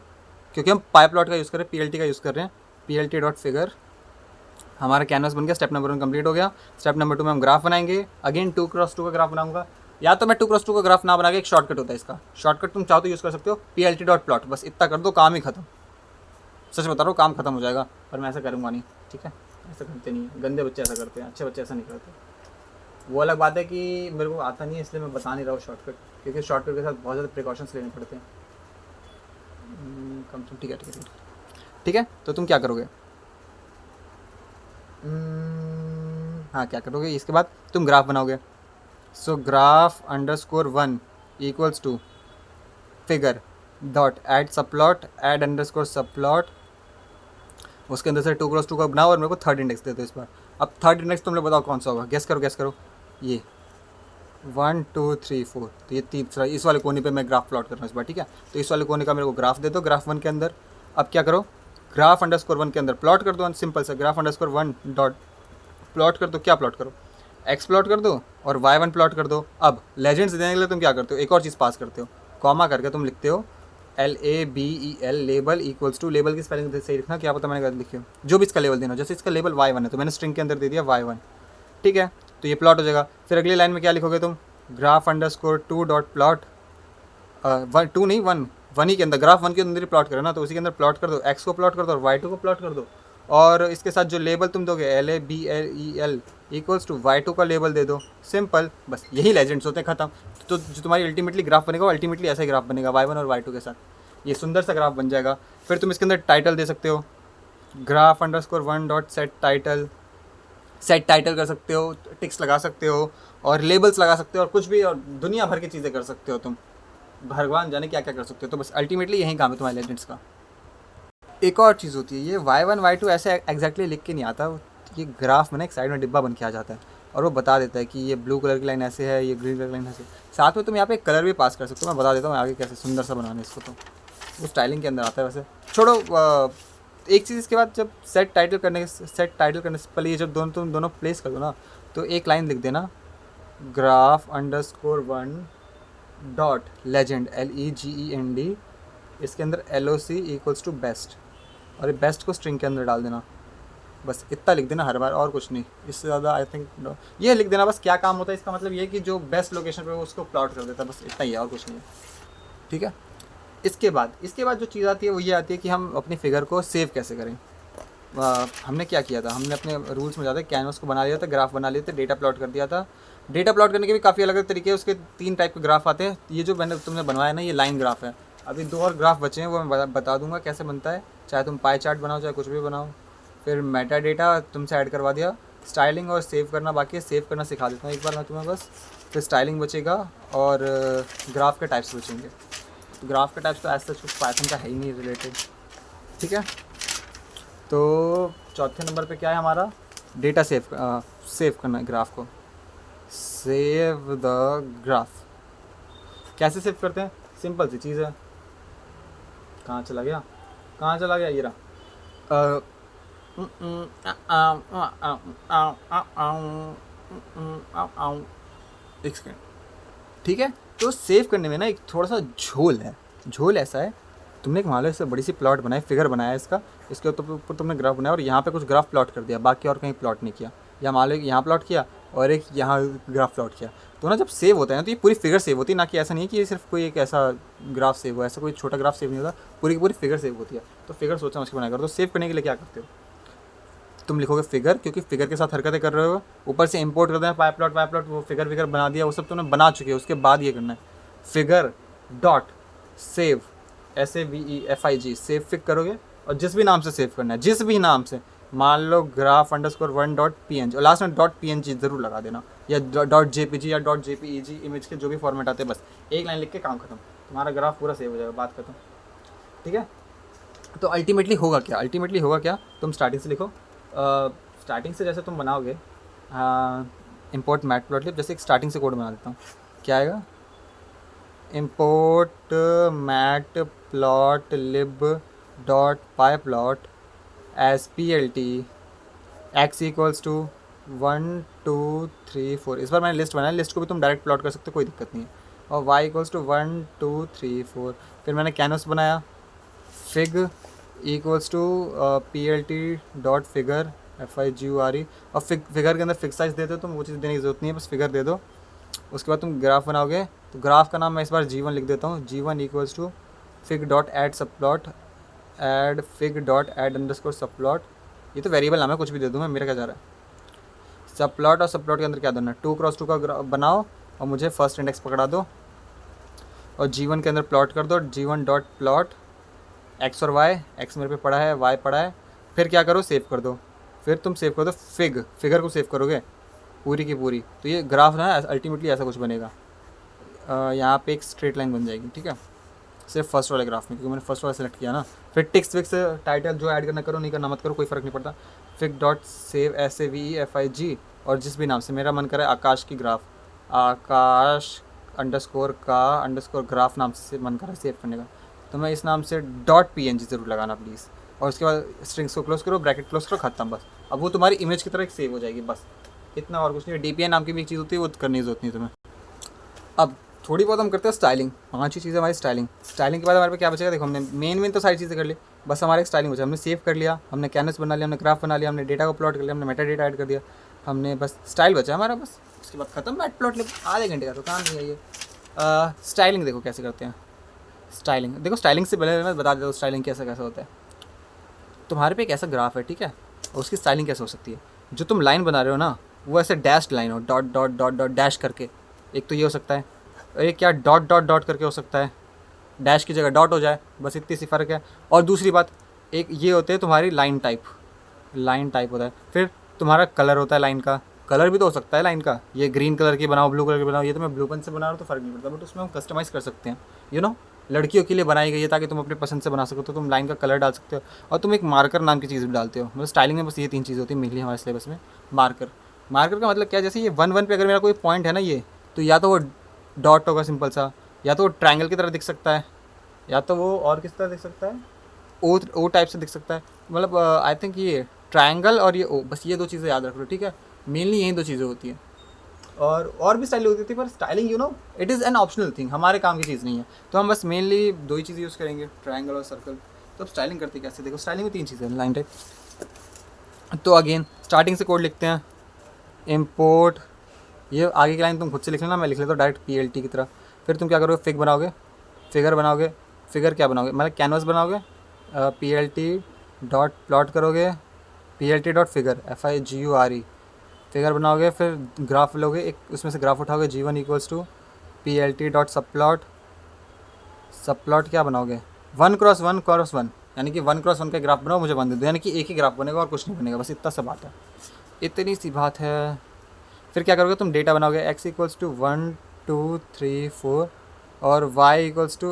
क्योंकि हम पाइपलॉट का यूज़ कर रहे हैं, plt का यूज़ कर रहे हैं, plt.figure। हमारा कैनवस बन गया, स्टेप नंबर 1 कंप्लीट हो गया। स्टेप नंबर 2 में हम ग्राफ बनाएंगे, अगेन 2x2 का ग्राफ बनाऊंगा, या तो मैं 2x2 का ग्राफ ना बना के एक शॉर्टकट होता है इसका, शॉर्टकट तुम चाहो तो यूज़ कर सकते हो, plt.plot, बस इतना कर दो काम ही खत्म। सच बता रहा हूँ, काम खत्म हो जाएगा, पर मैं ऐसा करूँगा नहीं, ठीक है। ऐसा करते नहीं है, गंदे बच्चे ऐसा करते हैं, अच्छे बच्चे ऐसा नहीं करते। वो अलग बात है कि मेरे को आता नहीं है इसलिए मैं बता नहीं रहा हूँ शॉर्टकट, क्योंकि शॉर्टकट के साथ बहुत ज़्यादा प्रिकॉशंस लेने पड़ते हैं। कम ठीक है ठीक है ठीक है ठीक है। तो तुम क्या करोगे? हाँ, क्या करोगे इसके बाद? तुम ग्राफ बनाओगे। So graph underscore 1 equals to figure dot add subplot add underscore subplot, उसके अंदर से 2x2 का बनाओ और मेरे को थर्ड इंडेक्स दे दो इस बार। अब थर्ड इंडेक्स तुम लोग बताओ कौन सा होगा, गेस करो गेस करो। ये 1 2 3 4, तो ये तीसरा, इस वाले कोने पे मैं ग्राफ प्लॉट कर रहा हूँ इस बार, ठीक है। तो इस वाले कोने का मेरे को ग्राफ दे दो, ग्राफ 1 के अंदर। अब क्या करो, ग्राफ अंडरस्कोर 1 के अंदर प्लॉट कर दो, सिंपल सा ग्राफ अंडरस्कोर 1 डॉट प्लॉट कर दो। क्या प्लॉट करो? एक्स प्लॉट कर दो और y1 प्लॉट कर दो। अब लेजेंड्स देने के लिए तुम क्या करते हो, एक और चीज़ पास करते हो, कॉमा करके तुम लिखते हो LABEL label equals to, label की स्पेलिंग सही लिखना, क्या पता मैंने गलत लिखी हो, जो भी इसका लेबल देना। जैसे इसका लेबल y1 है तो मैंने स्ट्रिंग के अंदर दे दिया y1, ठीक है। तो ये प्लॉट हो जाएगा। फिर अगली लाइन में क्या लिखोगे तुम, ग्राफ अंडरस्कोर 2 डॉट प्लॉट, 2 नहीं 1 ही के अंदर, ग्राफ 1 के अंदर ही प्लॉट करो ना, तो उसी के अंदर प्लॉट कर दो, x को प्लॉट कर दो और y2 को प्लॉट कर दो। और इसके साथ जो लेबल तुम दोगे LABEL इक्वल्स टू y2 का लेबल दे दो, सिंपल, बस यही लेजेंड्स होते हैं, खत्म। तो जो तुम्हारी अल्टीमेटली ग्राफ बनेगा, अल्टीमेटली ऐसा ही ग्राफ बनेगा y1 और y2 के साथ, ये सुंदर सा ग्राफ बन जाएगा। फिर तुम इसके अंदर टाइटल दे सकते हो, graph underscore 1 dot set title, set title कर सकते हो, टिक्स लगा सकते हो और लेबल्स लगा सकते हो और कुछ भी, और दुनिया भर की चीज़ें कर सकते हो तुम, भगवान जाने क्या क्या कर सकते हो। तो बस अल्टीमेटली यही काम है तुम्हारे लेजेंड्स का। एक और चीज़ होती है, ये y1 y2 ऐसे एग्जैक्टली लिख के नहीं आता, ये ग्राफ में ना एक साइड में डिब्बा बन के आ जाता है और वो बता देता है कि ये ब्लू कलर की लाइन ऐसे है, ये ग्रीन कलर की लाइन ऐसे। साथ में तुम यहाँ पे एक कलर भी पास कर सकते हो, मैं बता देता हूँ आगे कैसे सुंदर सा बनाना है इसको। तो वो स्टाइलिंग के अंदर आता है। वैसे छोड़ो, एक चीज़ इसके बाद, जब सेट टाइटल करने से पहले ये जब तुम दोनों प्लेस कर दो ना, तो एक लाइन लिख देना, graph underscore 1 dot legend LEGEND, इसके अंदर LOC इक्वल्स टू बेस्ट, और ये बेस्ट को स्ट्रिंग के अंदर डाल देना। बस इतना लिख देना हर बार, और कुछ नहीं, इससे ज़्यादा आई थिंक ये लिख देना। बस क्या काम होता है इसका, मतलब ये कि जो बेस्ट लोकेशन पे हो उसको प्लॉट कर देता है, बस इतना ही है और कुछ नहीं है, ठीक है। इसके बाद जो चीज़ आती है वो ये आती है कि हम अपनी फिगर को सेव कैसे करें। हमने क्या किया था, हमने अपने रूल्स में जाते कैनवस को बना लिया था, ग्राफ बना लिए थे, डेटा प्लॉट कर दिया था। डेटा प्लॉट करने के भी काफ़ी अलग अलग तरीके हैं, उसके 3 टाइप के ग्राफ आते हैं। ये जो मैंने तुमने बनवाया ना, ये लाइन ग्राफ है। अभी 2 और ग्राफ बचे हैं, वो मैं बता दूंगा कैसे बनता है, चाहे तुम पाई चार्ट बनाओ चाहे कुछ भी बनाओ। फिर मेटा डेटा तुमसे ऐड करवा दिया, स्टाइलिंग और सेव करना बाकी है, सेव करना सिखा देता हूँ एक बार मैं तुम्हें बस। फिर स्टाइलिंग बचेगा और ग्राफ के टाइप्स बचेंगे। तो ग्राफ के टाइप्स तो ऐसा कुछ पाइथन का है ही नहीं रिलेटेड, ठीक है। तो चौथे नंबर पे क्या है हमारा, डेटा सेव करना है ग्राफ को। सेव द ग्राफ कैसे सेव करते हैं, सिंपल सी चीज़ है। कहाँ चला गया ये रहा। एक सेकेंड, ठीक है। तो सेव करने में ना एक थोड़ा सा झोल है। झोल ऐसा है, तुमने एक मान लो इससे बड़ी सी प्लॉट बनाई, फिगर बनाया इसका, इसके ऊपर तुमने ग्राफ बनाया और यहाँ पे कुछ ग्राफ प्लॉट कर दिया, बाकी और कहीं प्लॉट नहीं किया। या मान लो यहाँ प्लॉट किया और एक यहाँ ग्राफ प्लॉट किया। तो ना जब सेव होता है ना, तो ये पूरी फिगर सेव होती है, ना कि ऐसा नहीं है कि ये सिर्फ कोई एक ऐसा ग्राफ सेव हो, ऐसा कोई छोटा ग्राफ सेव नहीं होता, पूरी की पूरी फिगर सेव होती है। तो फिगर सोचा उसके बनाया करो। तो सेव करने के लिए क्या करते हो, तुम लिखोगे फिगर, क्योंकि फिगर के साथ हरकतें कर रहे हो। ऊपर से इंपोर्ट कर देना पाई प्लॉट, वो फिगर बना दिया, वो सब तुमने बना चुके हो। उसके बाद ये करना है, figure dot save SAVEFIG, save fig करोगे और जिस भी नाम से सेव करना है, जिस भी नाम से, मान लो ग्राफ अंडरस्कोर 1 डॉट PNG, और लास्ट में डॉट PNG ज़रूर लगा देना, या डॉट JPG या डॉट JPEG, इमेज के जो भी फॉर्मेट आते हैं, बस एक लाइन लिख के काम खत्म, तुम्हारा ग्राफ पूरा सेव हो जाएगा, बात खत्म, ठीक है। तो अल्टीमेटली होगा क्या, तुम स्टार्टिंग से लिखो। स्टार्टिंग से जैसे तुम बनाओगे, इंपोर्ट मैटप्लॉटलिब, जैसे एक स्टार्टिंग से कोड बना देता हूँ, क्या आएगा, import matplotlib dot pi plot as PLT x equals to 1 2 3 4। इस बार मैंने लिस्ट बनाया, लिस्ट को भी तुम डायरेक्ट प्लॉट कर सकते हो, कोई दिक्कत नहीं है। और y इक्वल्स टू 1 2 3 4। फिर मैंने कैनवस बनाया, fig equals to PLT dot figure FIGURE, और फिगर के अंदर फिक्स साइज दे दो, तुम वो चीज़ देने की जरूरत नहीं है, बस फिगर दे दो। उसके बाद तुम ग्राफ बनाओगे, तो ग्राफ का नाम मैं इस बार G1 लिख देता हूँ, G1 equals to fig dot add सब plot add fig dot add underscore सब प्लॉट, ये तो वेरिएबल नाम है, कुछ भी दे दूँ मैं, मेरा क्या जा रहा है। सब प्लॉट और सब प्लॉट के अंदर क्या देना है, 2x2 का बनाओ और मुझे फर्स्ट इंडेक्स पकड़ा दो और G1 के अंदर प्लॉट कर दो, G1 डॉट प्लॉट एक्स और वाई, एक्स मेरे पे पड़ा है, वाई पड़ा है। फिर क्या करो, सेव कर दो। फिर तुम सेव कर दो फिगर को सेव करोगे पूरी की पूरी, तो ये ग्राफ ना अल्टीमेटली ऐसा कुछ बनेगा। यहाँ पे एक स्ट्रेट लाइन बन जाएगी, ठीक है, सिर्फ फर्स्ट वाले ग्राफ में, क्योंकि मैंने फर्स्ट वाला सेलेक्ट किया ना। फिर टिक्स विक्स टाइटल जो ऐड करना करो, नहीं करना मत करो, कोई फ़र्क नहीं पड़ता। फिग डॉट सेव SAVEFIG, और जिस भी नाम से मेरा मन करे, आकाश की ग्राफ, आकाश अंडरस्कोर का अंडरस्कोर ग्राफ नाम से मन करे सेव करने का, तो मैं इस नाम से .png ज़रूर लगाना प्लीज़। और उसके बाद स्ट्रिंग्स को क्लोज करो, ब्रैकेट क्लोज करो, खत्म बस। अब वो तुम्हारी इमेज की तरह एक सेव हो जाएगी, बस इतना और कुछ नहीं। DPI नाम की भी एक चीज़ होती है, वो करने की जरूरत नहीं तुम्हें। अब थोड़ी बहुत हम करते हैं स्टाइलिंग, 5 ही चीज़ें हमारी स्टाइलिंग के बाद हमारे पे क्या बचेगा, देखो हमने मेन तो सारी चीज़ें कर ली, बस हमारे एक स्टाइलिंग बचा। हमने सेव कर लिया, हमने कैनवस बना लिया, हमने ग्राफ बना लिया, हमने डेटा को प्लॉट कर लिया, हमने मेटा डेटा ऐड कर दिया, हमने बस स्टाइल बचा हमारा, बस उसके बाद खत्म। मैट प्लॉट ले आधे घंटे का तो काम नहीं है ये। स्टाइलिंग देखो कैसे करते हैं। स्टाइलिंग देखो, स्टाइलिंग से पहले मैं बता देता हूँ स्टाइलिंग कैसा कैसा होता है। तुम्हारे पे एक ऐसा ग्राफ है, ठीक है, और उसकी स्टाइलिंग कैसे हो सकती है, जो तुम लाइन बना रहे हो ना, वो ऐसे डैश्ड लाइन हो, dot dot dot dot dash करके, एक तो ये हो सकता है, और एक क्या डॉट डॉट डॉट करके हो सकता है, डैश की जगह डॉट हो जाए, बस इतनी सी फ़र्क है। और दूसरी बात, एक ये होते हैं तुम्हारी लाइन टाइप होता है। फिर तुम्हारा कलर होता है लाइन का, कलर भी तो हो सकता है लाइन का, ये ग्रीन कलर की बनाओ, ब्लू कलर की बनाओ, ये तो मैं ब्लू पेन से बना रहा हूँ तो फ़र्क नहीं पड़ता, बट उसमें हम कस्टमाइज़ कर सकते हैं, यू नो, लड़कियों के लिए बनाई गई है ताकि तुम अपनी पसंद से बना सको, तो तुम लाइन का कलर डाल सकते हो। और तुम एक मार्कर नाम की चीज़ भी डालते हो। मतलब स्टाइलिंग में बस ये 3 चीज़ होती है मेनली हमारे सिलेबस में। मार्कर का मतलब क्या है, जैसे ये 1 1 पे अगर मेरा कोई पॉइंट है ना, ये तो या तो वो डॉट होगा सिंपल सा, या तो वो ट्रायंगल की तरह दिख सकता है, या तो वो और किस तरह दिख सकता है, ओ टाइप से दिख सकता है। मतलब आई थिंक ये ट्रायंगल और ये ओ, बस ये 2 चीज़ें याद रख लो, ठीक है, मेनली यही 2 चीज़ें होती हैं। और भी स्टाइलिंग होती थी, पर styling it is an optional thing, हमारे काम की चीज़ नहीं है, तो हम बस मेनली 2 ही चीज़ यूज़ करेंगे, ट्रायंगल और सर्कल। तो अब स्टाइलिंग करते कैसे, देखो स्टाइलिंग में 3 चीज़ें हैं, लाइन टाइप। तो अगेन स्टार्टिंग से कोड लिखते हैं, इम्पोर्ट, ये आगे की लाइन तुम खुद से लिख लेना, मैं लिख लेता हूँ डायरेक्ट PLT की तरह। फिर तुम क्या करोगे, फिगर बनाओगे, फिगर क्या बनाओगे, मतलब कैनवस बनाओगे, PLT डॉट प्लॉट करोगे, PLT dot figure FIGURE, figure बनाओगे। फिर ग्राफ लोगे, एक उसमें से ग्राफ उठाओगे, G1 equals to PLT dot subplot क्या बनाओगे, 1x1x1, यानी कि 1x1 का ग्राफ बनाओ, मुझे बन दे दो, यानी कि एक ही ग्राफ बनेगा और कुछ नहीं बनेगा, बस इतना सा बात है, इतनी सी बात है। फिर क्या करोगे, तुम डेटा बनाओगे, x इक्वल्स टू 1 2 3 4 और y इक्वल्स टू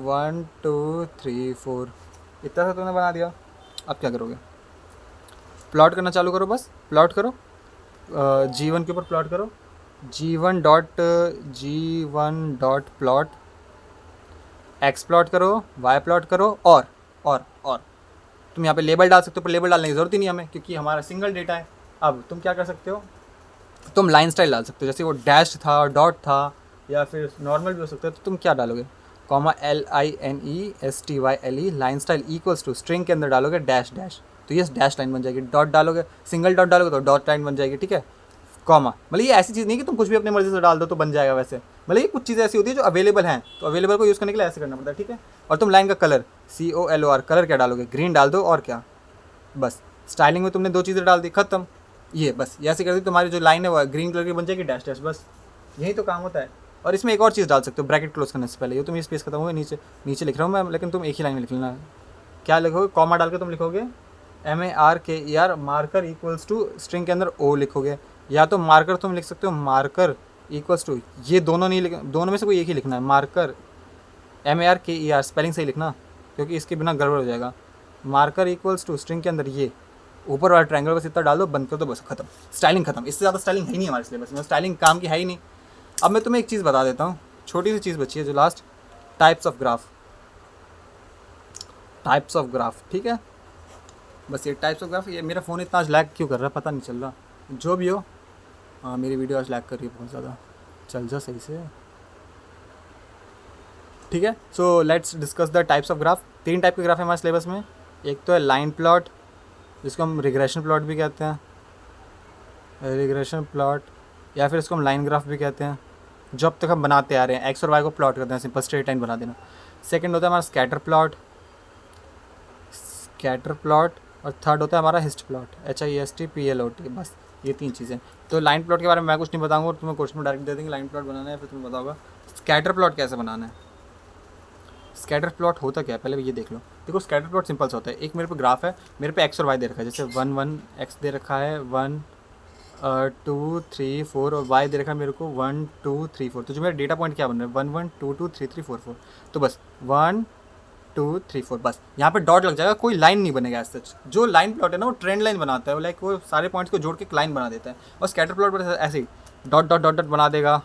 1 2 3 4, इतना सा तुमने बना दिया। अब क्या करोगे, प्लॉट करना चालू करो, बस प्लॉट करो, G1 के ऊपर प्लॉट करो, G1 dot plot, x plot करो, वाई प्लॉट करो, और तुम यहाँ पे लेबल डाल सकते हो, पर लेबल डालने की ज़रूरत ही नहीं हमें, क्योंकि हमारा सिंगल डेटा है। अब तुम क्या कर सकते हो, तुम लाइन स्टाइल डाल सकते हो, जैसे वो डैश था, डॉट था, या फिर नॉर्मल भी हो सकता है, तो तुम क्या डालोगे, LINESTYLE, line style equals to string के अंदर डालोगे डैश, तो ये डैश लाइन बन जाएगी। डॉट डालोगे, सिंगल डॉट डालोगे तो डॉट लाइन बन जाएगी, ठीक है, कॉमा। मतलब ये ऐसी चीज़ नहीं कि तुम कुछ भी अपनी मर्जी से डाल दो तो बन जाएगा, वैसे मतलब ये कुछ चीज़ें ऐसी होती है जो अवेलेबल हैं, तो अवेलेबल को यूज़ करने के लिए ऐसे करना पड़ता है, ठीक है। और तुम लाइन का कलर COLOR, कलर क्या डालोगे, ग्रीन डाल दो, और क्या, बस स्टाइलिंग में तुमने 2 चीज़ें डाल दी, खत्म। ये बस ऐसे कर दी, तुम्हारी जो लाइन है वो ग्रीन कलर की बन जाएगी, डैश, बस यही तो काम होता है। और इसमें एक और चीज़ डाल सकते हो, ब्रैकेट क्लोज करने से पहले, ये तुम ये स्पेस खत्म होगा, नीचे लिख रहा हूँ मैं, लेकिन तुम एक ही लाइन में लिख लेना। क्या लिखोगे, कॉमा डाल के तुम लिखोगे MARKER, marker equals to string के अंदर O लिखोगे, या तो मार्कर तुम लिख सकते हो, मार्कर इक्वल्स टू, ये दोनों नहीं लिख, दोनों में से कोई एक ही लिखना है, मार्कर MARKER, स्पेलिंग सही लिखना, क्योंकि इसके बिना गड़बड़ हो जाएगा। मार्कर इक्वल्स टू स्ट्रिंग के अंदर ये ऊपर वाला ट्रायंगल, बस इतना डाल दो, बंद कर दो, बस खत्म, स्टाइलिंग खत्म। इससे ज़्यादा स्टाइलिंग है ही नहीं हमारे सिलेबस में, स्टाइलिंग काम की है ही नहीं। अब मैं तुम्हें एक चीज़ बता देता हूँ, छोटी सी चीज़ बची है जो लास्ट, टाइप्स ऑफ ग्राफ, ठीक है, बस ये टाइप्स ऑफ ग्राफ। ये मेरा फ़ोन इतना आज लैग क्यों कर रहा है पता नहीं चल रहा, जो भी हो, हाँ मेरी वीडियो आज लैग कर रही है बहुत ज़्यादा, चल जा सही से, ठीक है। So let's discuss the types of graph. 3 type के ग्राफ है हमारे सिलेबस में, एक तो है लाइन प्लॉट, जिसको हम रिग्रेशन प्लॉट भी कहते हैं, रिग्रेशन प्लॉट, या फिर इसको हम लाइन ग्राफ भी कहते हैं, जो अब तक हम बनाते आ रहे हैं, एक्स और वाई को प्लॉट करते हैं, सिंपल स्ट्रेट लाइन बना देना। सेकंड होता है हमारा स्कैटर प्लॉट, स्कैटर प्लॉट, और थर्ड होता है हमारा हिस्ट प्लॉट, HIST PLOT, बस ये 3 चीज़ें। तो लाइन प्लॉट के बारे में मैं कुछ नहीं बताऊंगा, और तुम्हें क्वेश्चन में डायरेक्ट दे देंगे लाइन प्लॉट बनाना है, फिर तुम्हें बताओगा स्कैटर प्लॉट कैसे बनाना है। स्कैटर प्लॉट होता क्या है पहले ये देख लो। देखो स्कैटर प्लॉट सिंपल सा होता है, एक मेरे पे ग्राफ है, मेरे पे एक्स और वाई दे रखा है, जैसे 1 1 एक्स दे रखा है, 1 2 3 4, और वाई दे रखा है मेरे को 1 2 3 4। तो जो मेरा डेटा पॉइंट क्या बन रहा है 1 1 2 2 3 3 4 4, तो बस 1 2 3 4, बस यहाँ पे डॉट लग जाएगा, कोई लाइन नहीं बनेगा एज सच। जो लाइन प्लॉट है ना वो ट्रेंड लाइन बनाता है, लाइक वो सारे पॉइंट्स को जोड़ के एक लाइन बना देता है। और स्कैटर प्लॉट पर ऐसे ही डॉट डॉट डॉट डॉट बना देगा,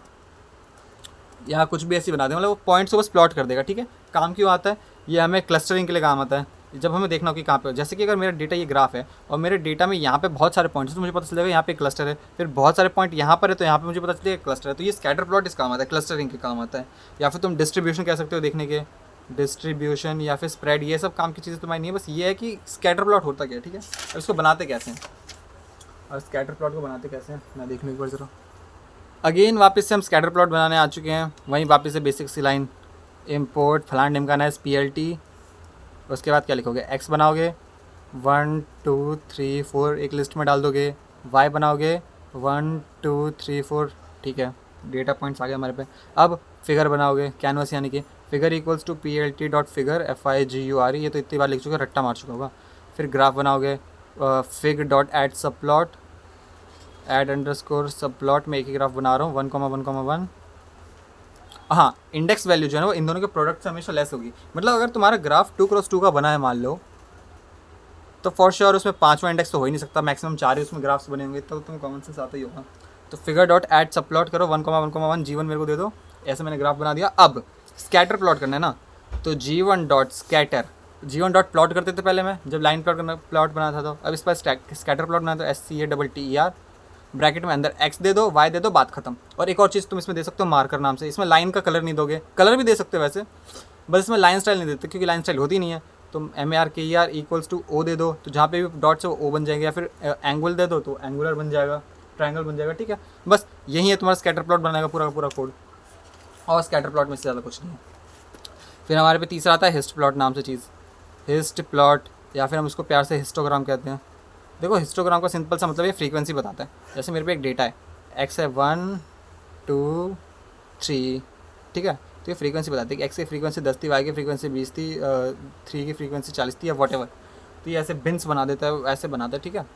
या कुछ भी ऐसी बना देगा, मतलब वो पॉइंट्स को बस प्लॉट कर देगा, ठीक है। काम क्यों आता है, ये हमें क्लस्टरिंग के लिए काम आता है, जब हमें देखना हो कि कहाँ पे, जैसे कि अगर मेरा डेटा ये ग्राफ है और मेरे डेटा में यहाँ पे बहुत सारे पॉइंट्स हैं, तो मुझे पता चलेगा यहाँ पे क्लस्टर है, फिर बहुत सारे पॉइंट यहाँ पर है तो यहाँ पे मुझे पता चलेगा क्लस्टर है। तो ये स्कैटर प्लॉट इस काम आता है, क्लस्टरिंग के काम आता है। या फिर तुम डिस्ट्रीब्यूशन कह सकते हो देखने के, डिस्ट्रीब्यूशन या फिर स्प्रेड, ये सब काम की चीज़ें तुम्हारी नहीं है, बस ये है कि स्कैटर प्लॉट होता क्या है, ठीक है। और इसको बनाते कैसे हैं, और स्कैटर प्लॉट को बनाते कैसे हैं मैं देख लूँ एक बार ज़रा। अगेन वापस से हम स्कैटर प्लॉट बनाने आ चुके हैं, वहीं वापस से बेसिक सी लाइन, इम्पोर्ट फलान नेम का ना है PLT, उसके बाद क्या लिखोगे, एक्स बनाओगे 1 2 3 4 एक लिस्ट में डाल दोगे, वाई बनाओगे 1 2 3 4, ठीक है। डेटा पॉइंट्स आ गए हमारे पे। अब फिगर बनाओगे, कैनवस यानी कि figure equals to PLT.figure FIGURE, ये तो इतनी बार लिख चुका, रट्टा मार चुका होगा। फिर ग्राफ बनाओगे, फिग डॉट एड सब प्लॉट, एड अंडरस्कोर सब प्लॉट में एक ही ग्राफ बना रहा हूँ 1,1,1। हाँ, इंडेक्स वैल्यू जो है ना वो इन दोनों के प्रोडक्ट से हमेशा लेस होगी। मतलब अगर तुम्हारा ग्राफ 2x2 का बना है मान लो, तो फॉर श्योर उसमें 5वां इंडेक्स तो हो ही नहीं सकता, मैक्सिमम 4 ही उसमें ग्राफ्स बने होंगे, तो तुम्हें कॉमन सेंस आता ही होगा। तो फिगर डॉट एड सब प्लॉट करो 1,1,1 G1 मेरे को दे दो, ऐसे मैंने ग्राफ बना दिया। अब स्कैटर प्लॉट करना है ना, तो G1 dot scatter, G1 dot plot करते थे पहले मैं जब लाइन प्लॉट बना था, तो अब इस पर स्कैटर प्लॉट बना, तो SCATTER ब्रैकेट में अंदर x दे दो, y दे दो, बात खत्म। और एक और चीज़ तुम इसमें दे सकते हो मार्कर नाम से, इसमें लाइन का कलर नहीं दोगे, कलर भी दे सकते हो वैसे, बस इसमें लाइन स्टाइल नहीं देते क्योंकि लाइन स्टाइल होती नहीं है। तुम MARKER इक्वल्स टू O दे दो, तो जहाँ पे भी डॉट से वो O बन जाएंगे, या फिर एंगुल दे दो तो एंगुलर बन जाएगा, ट्रायंगल बन जाएगा, ठीक है। बस यही है तुम्हारा स्कैटर प्लॉट बनाने का पूरा का पूरा कोड, और स्कैटर प्लॉट में से ज़्यादा कुछ नहीं है। फिर हमारे पे तीसरा आता है हिस्ट प्लॉट नाम से चीज़, हिस्ट प्लॉट, या फिर हम उसको प्यार से हिस्टोग्राम कहते हैं। देखो हिस्टोग्राम का सिंपल सा मतलब ये फ्रीक्वेंसी बताता है। जैसे मेरे पे एक डेटा है, एक्स है 1 2 3, ठीक है, तो ये फ्रीक्वेंसी बताती है कि एक्स की फ्रीक्वेंसी 10 थी, वाई की फ्रीक्वेंसी 20 थी, 3 की फ्रीक्वेंसी 40 थी, या वॉट एवर। तो ये ऐसे बिन्स बना देता है, ऐसे बनाता है, ठीक है।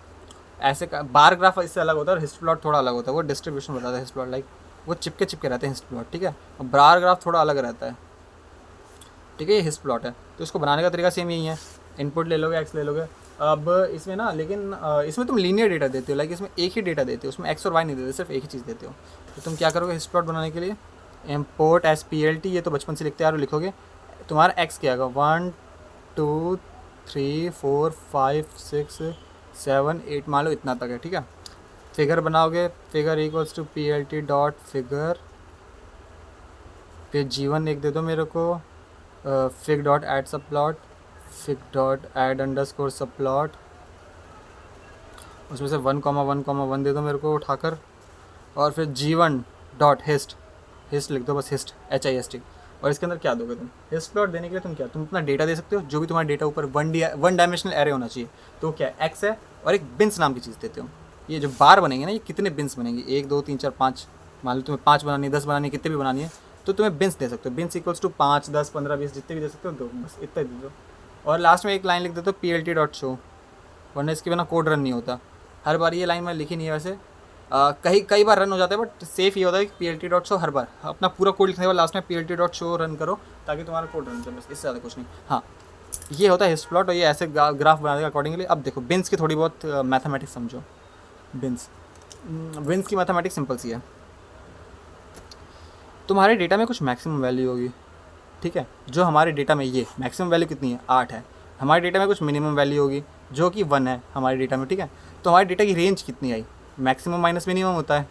ऐसे का बार ग्राफ इससे अलग होता है, और हिस्ट प्लॉट थोड़ा अलग होता है, वो डिस्ट्रीब्यूशन बताता है। हिस्ट प्लॉट लाइक वो चिपके रहते हैं हिस्ट प्लॉट, ठीक है, और बार ग्राफ थोड़ा अलग रहता है, ठीक है। ये हिस्ट प्लॉट है, तो इसको बनाने का तरीका सेम यही है, इनपुट ले लोगे, एक्स ले लोगे। अब इसमें ना, लेकिन इसमें तुम लीनियर डेटा देते हो, लाइक इसमें एक ही डेटा देते हो, उसमें एक्स और वाई नहीं देते, सिर्फ एक ही चीज़ देते हो। तो तुम क्या करोगे हिस्ट प्लॉट बनाने के लिए, इम्पोर्ट SPLT, ये तो बचपन से लिखते आ रहे हो, लिखोगे तुम्हारा एक्स क्या आएगा 1 2 3 4 5 6 7 8, मान लो इतना तक है, ठीक है। फिगर बनाओगे, figure equals to PLT dot figure, फिर G1 एक दे दो मेरे को, फिग डॉट एड सब plot, fig dot add underscore सब प्लॉट, उसमें से 1,1,1 दे दो मेरे को उठाकर, और फिर G1 डॉट हिस्ट, हिस्ट लिख दो बस, हिस्ट HIST। और इसके अंदर क्या दोगे तुम, हिस्ट प्लॉट देने के लिए तुम क्या, तुम अपना डेटा दे सकते हो, जो भी तुम्हारा डेटा ऊपर 1 डायमेंशनल एरे होना चाहिए, तो क्या एक्स है, और एक बिन्स नाम की चीज़ देते हो। ये जो बार बनेंगे ना, ये कितने बिन्स बनेंगे, 1 2 3 4 5, मान लो तुम्हें 5 बनानी है, 10 बनानी है, कितने भी बनानी है, तो तुम्हें बिन्स दे सकते हो। बिन्स इक्वल्स टू 5 10 15 20 जितने भी दे सकते हो, दो, बस इतना दे दो। और लास्ट में एक लाइन लिख देते हो PLT डॉट शो, वरना इसके बिना कोड रन नहीं होता। हर बार ये लाइन मैंने लिखी नहीं है वैसे, कई बार रन हो जाता है, बट सेफ ये होता है कि PLT डॉट शो हर बार अपना पूरा कोड लिखने के बाद लास्ट में PLT डॉट शो रन करो, ताकि तुम्हारा कोड रन चले, बस इससे ज़्यादा कुछ नहीं। हाँ, ये होता है हिस्ट प्लॉट, और ये ऐसे ग्राफ बना देगा अकॉर्डिंगली। अब देखो बिन्स की थोड़ी बहुत मैथमेटिक्स समझो। बिन्स की मैथमेटिक्स सिंपल सी है, तुम्हारे डेटा में कुछ मैक्सिमम वैल्यू होगी, ठीक है। जो हमारे डेटा में ये मैक्सिमम वैल्यू कितनी है 8 है, हमारे डेटा में कुछ मिनिमम वैल्यू होगी जो कि 1 है हमारे डेटा में, ठीक है। तो हमारे डेटा की रेंज कितनी आई, मैक्सिमम माइनस मिनिमम होता है,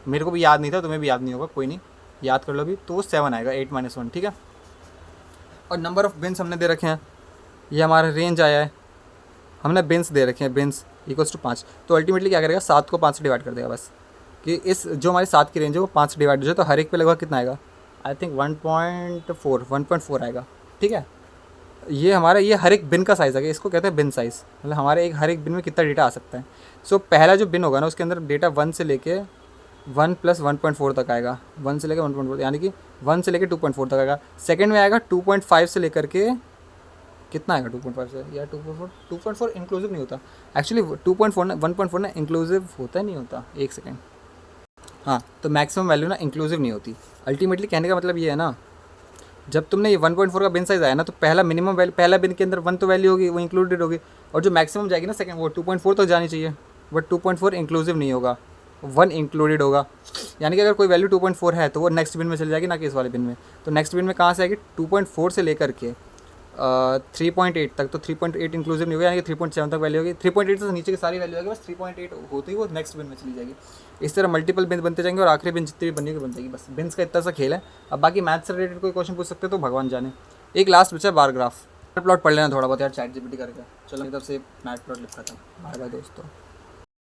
मेरे को भी याद नहीं था, तुम्हें भी याद नहीं होगा, कोई नहीं, याद कर लो भी, तो वो 7 आएगा, 8 - 1, ठीक है। और नंबर ऑफ़ बिन्स हमने दे रखे हैं, ये हमारा रेंज आया है, हमने बिन्स दे रखे हैं, बिन्स इक्वल्स टू 5, तो अल्टीमेटली क्या करेगा 7 को 5 से डिवाइड कर देगा, बस कि इस जो हमारी 7 की रेंज है वो 5 से डिवाइड हो जाए, तो हर एक पे लगभग कितना आएगा, आई थिंक 1.4 आएगा, ठीक है। ये हमारा ये हर एक बिन का साइज़ है, इसको कहते हैं बिन साइज़, मतलब हमारे एक हर एक बिन में कितना डेटा आ सकता है। सो पहला जो बिन होगा ना उसके अंदर डेटा 1 से लेके 1 + 1.4 तक आएगा, 1 से लेकर 1.4 यानी कि 1 से लेकर 2.4 तक आएगा। सेकंड में आएगा 2.5 से लेकर के कितना आएगा 2.5 से, या 2.4 इंक्लूसिव नहीं होता एक्चुअली, 2.4 ना 1.4 ना इंक्लूसिव होता नहीं होता, एक सेकेंड। हाँ, तो मैक्सिमम वैल्यू ना इंक्लूसिव नहीं होती। अल्टीमेटली कहने का मतलब ये है ना, जब तुमने ये 1.4 का बिन साइज़ आया ना, तो पहला मिनिमम वैल्यू, पहला बिन के अंदर 1 तो वैल्यू होगी, वो इंक्लूडेड होगी, और जो मैक्सिमम जाएगी ना सेकंड, वो 2.4 तक जानी चाहिए, बट 2.4 इंक्लूसिव नहीं होगा, 1 इंक्लूडेड होगा। यानी कि अगर कोई वैल्यू 2.4 है तो वो नेक्स्ट बिन में चली जाएगी, ना कि इस वाले बिन में। तो नेक्स्ट बिन में कहाँ से आएगी, 2.4 से लेकर के 3.8 तक, तो 3.8 इंक्लूसिव नहीं होगा, यानी कि 3.7 तक वैल्यू होगी। 3.8 से नीचे की सारी वैल्यू आएगी, बस 3.8 होती ही वो नेक्स्ट बिन में चली जाएगी। इस तरह मल्टीपल बिन बनते जाएंगे और आखिरी बिन जितनी भी बनी होगी बन जाएगी। बस बिन्स का इतना सा खेल है। अब बाकी मैथ्स से रिलेटेड कोई क्वेश्चन पूछ सकते हो तो भगवान जाने। एक लास्ट बचा बार ग्राफ, प्लॉट पढ़ लेना थोड़ा बहुत यार, चैट जीपीटी करके। चलो मेरी तरफ से मैथ प्लॉट लिखा था। बाय बाय दोस्तों।